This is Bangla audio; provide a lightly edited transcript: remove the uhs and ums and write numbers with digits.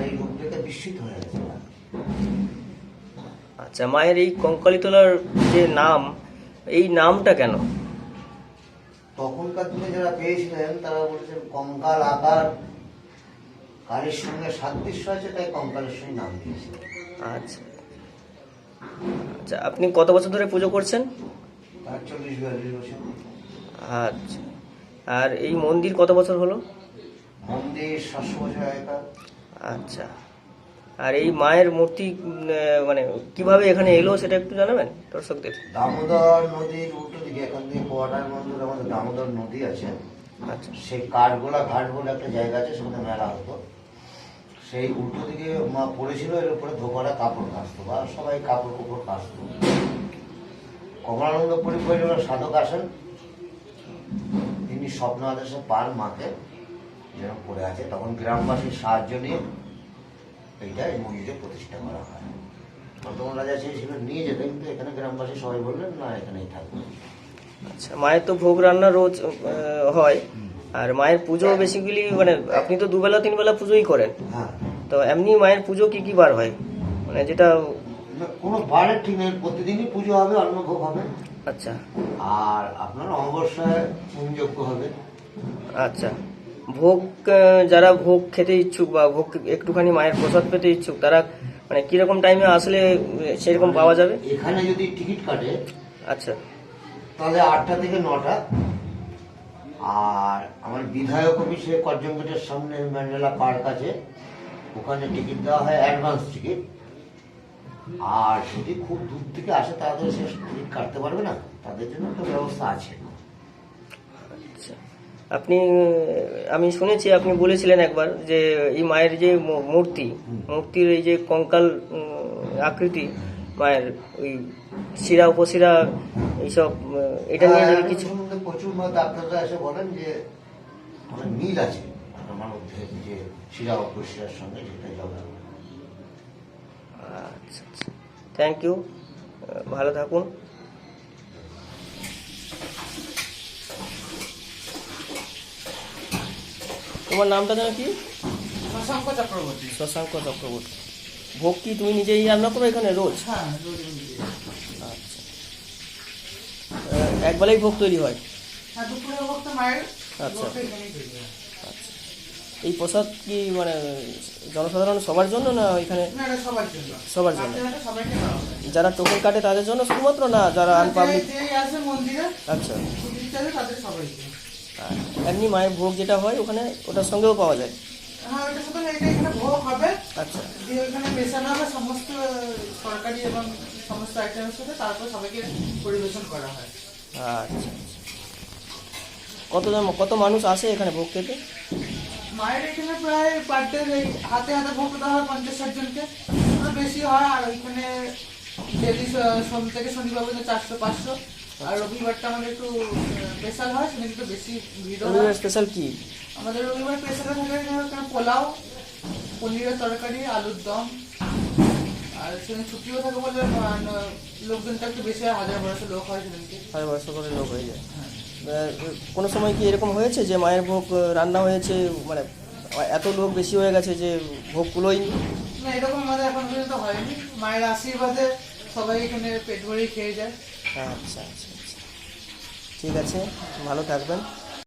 মায়ের এই রূপ দেখে বিস্মিত হয়ে গেছে। আচ্ছা, মায়ের এই কঙ্কালীতলার যে নাম, এই নামটা কেন? তখনকার দিনে যারা পেয়েছিলেন তারা বলেছেন কঙ্কাল আকার কালের সঙ্গে সাদৃশ্য আছে, তাই কঙ্কালেশ্বরী নাম দিয়েছিল। আচ্ছা আচ্ছা, আপনি কত বছর ধরে পুজো করছেন? তার 40-42 বছর। আচ্ছা, আর এই মন্দির কত বছর হলো? মন্দির 700 বছর আগেকার। আচ্ছা, আর এই মায়ের মূর্তি মানে কিভাবে এখানে এলো সেটা একটু জানাবেন দর্শকদের? দামোদর নদীর উল্টো দিকে, এখান থেকে কোয়াটার মন্দির আমাদের দামোদর নদী আছে। আচ্ছা সেই কাঠগোলা ঘাট বলে একটা জায়গা আছে, সেখানে মেলা হতো। সেই উল্টো দিকে মা পড়েছিল, এর উপরে ধোপারা কাপড় কাচতো বা সবাই কাপড় কুপড় কাচতো। কমলানন্দ পুরী পরিবার সাধক আসেন, তিনি স্বপ্ন আদেশে পান মাকে যেরকম পড়ে আছে, তখন গ্রামবাসীর সাহায্য নিয়ে এইটা এই মন্দিরে প্রতিষ্ঠা করা হয়। বর্তমান রাজা চেয়েছিল নিয়ে যেতে, কিন্তু এখানে গ্রামবাসী সবাই বললেন না, এখানেই থাকবে। আচ্ছা, মায়ের তো ভোগ রান্না রোজ হয়, আর মায়ের পুজো বেসিক্যালি মানে আপনি তো 2 বেলা 3 বেলা পুজোই করেন, হ্যাঁ, তো এমনি মায়ের পুজো কি কি বার হয়, মানে যেটা? কোনো বারের ঠিক নেই, প্রতিদিনই পুজো হবে, অন্নভোগ হবে। আচ্ছা আর আপনার অমাবস্যায় হোমযজ্ঞ হবে। আচ্ছা, ভোগ যারা ভোগ খেতে ইচ্ছুক বা ভোগ একটুখানি মায়ের প্রসাদ পেতে ইচ্ছুক, তারা মানে কিরকম টাইমে আসলে সেরকম পাওয়া যাবে? এখানে যদি টিকিট কাটে আচ্ছা তাহলে 8টা থেকে 9টা। আর আমার বিধায়ক অফিসে করজং গেটের সামনে ম্যান্ডেলা পার্ক আছে, ওখানে টিকিট দেওয়া হয়, অ্যাডভান্স টিকিট। আর যদি খুব দূর থেকে আসে তাদের সে টিকিট কাটতে পারবে না, তাদের জন্য একটা ব্যবস্থা আছে। আচ্ছা, আপনি আমি শুনেছি আপনি বলেছিলেন একবার যে এই মায়ের যে মূর্তির এই যে কঙ্কাল আকৃতি, মায়ের ওই শিরা উপশিরা এইসব, এটা নিয়ে যদি কিছু? সম্বন্ধে প্রচুর ডাক্তাররা এসে বলেন যে অনেক মিল আছে আমার মধ্যে, যে শিরা অপশিরার সঙ্গে, যেটা যাবে। আচ্ছা আচ্ছা, থ্যাংক ইউ, ভালো থাকুন। তোমার নামটা যেন কি? শশাঙ্ক চক্রবর্তী। শশাঙ্ক চক্রবর্তী। ভোগ কি তুমি নিজেই রান্না করো এখানে রোজ? হ্যাঁ, রোজ রোজ। আচ্ছা, একবেলাই ভোগ তৈরি হয়? হ্যাঁ, দুপুরে ভোগ তো মায়ের আচ্ছা ভোগটা এখানেই তৈরি হয়। আচ্ছা, এই প্রসাদ কি মানে জনসাধারণ সবার জন্য না এখানে? না, এটা সবার জন্য। সবার জন্য। রাত্রেবেলা সবাইকে দেওয়া হয়। যারা টোকেন কাটে তাদের জন্য শুধুমাত্র, না যারা আনপাবলিক? যেই আসে মন্দিরে আচ্ছা, পুজো চলে তাদের সবাইকে। আর এমনি মায়ের ভোগ যেটা হয় ওখানে, ওটার সঙ্গেও পাওয়া যায়? হ্যাঁ, ওইটা শুধু এটা এখানে ভোগ হবে, আচ্ছা দিয়ে ওইখানে মেশানো হবে সমস্ত তরকারি এবং সমস্ত আইটেমের সাথে, তারপর সবাইকে পরিবেশন করা হয়। আচ্ছা আচ্ছা, কত মানুষ আসে এখানে ভোগ খেতে? মায়ের এখানে প্রায় পার ডে হাতে হাতে ভোগ দেওয়া হয় 50-60 জনকে, বেশি হয়। আর ওইখানে ডেলি সোম থেকে শনিবার পর্যন্ত 400-500। আর রবিবারটা আমাদের একটু স্পেশাল হয়, সেখানে একটু বেশি ভিড় হয়। স্পেশাল কি? আমাদের রবিবার স্পেশালে থাকে এখানে পোলাও, পনিরের তরকারি, আলুর দম। আর সেখানে ছুটিও থাকে বলে লোকজনটা একটু বেশি হয়, 1000-1200 লোক হয় সেদিনকে। 1200 করে লোক হয়ে যায়। কোনো সময় কি এরকম হয়েছে যে মায়ের ভোগ রান্না হয়েছে, মানে এত লোক বেশি হয়ে গেছে যে ভোগ কুলোয়নি? না, এরকম আমাদের এখন পর্যন্ত হয়নি। মায়ের আশীর্বাদে সবাই এখানে পেট ভরেই খেয়ে যায়। আচ্ছা আচ্ছা আচ্ছা, ঠিক আছে, ভালো থাকবেন।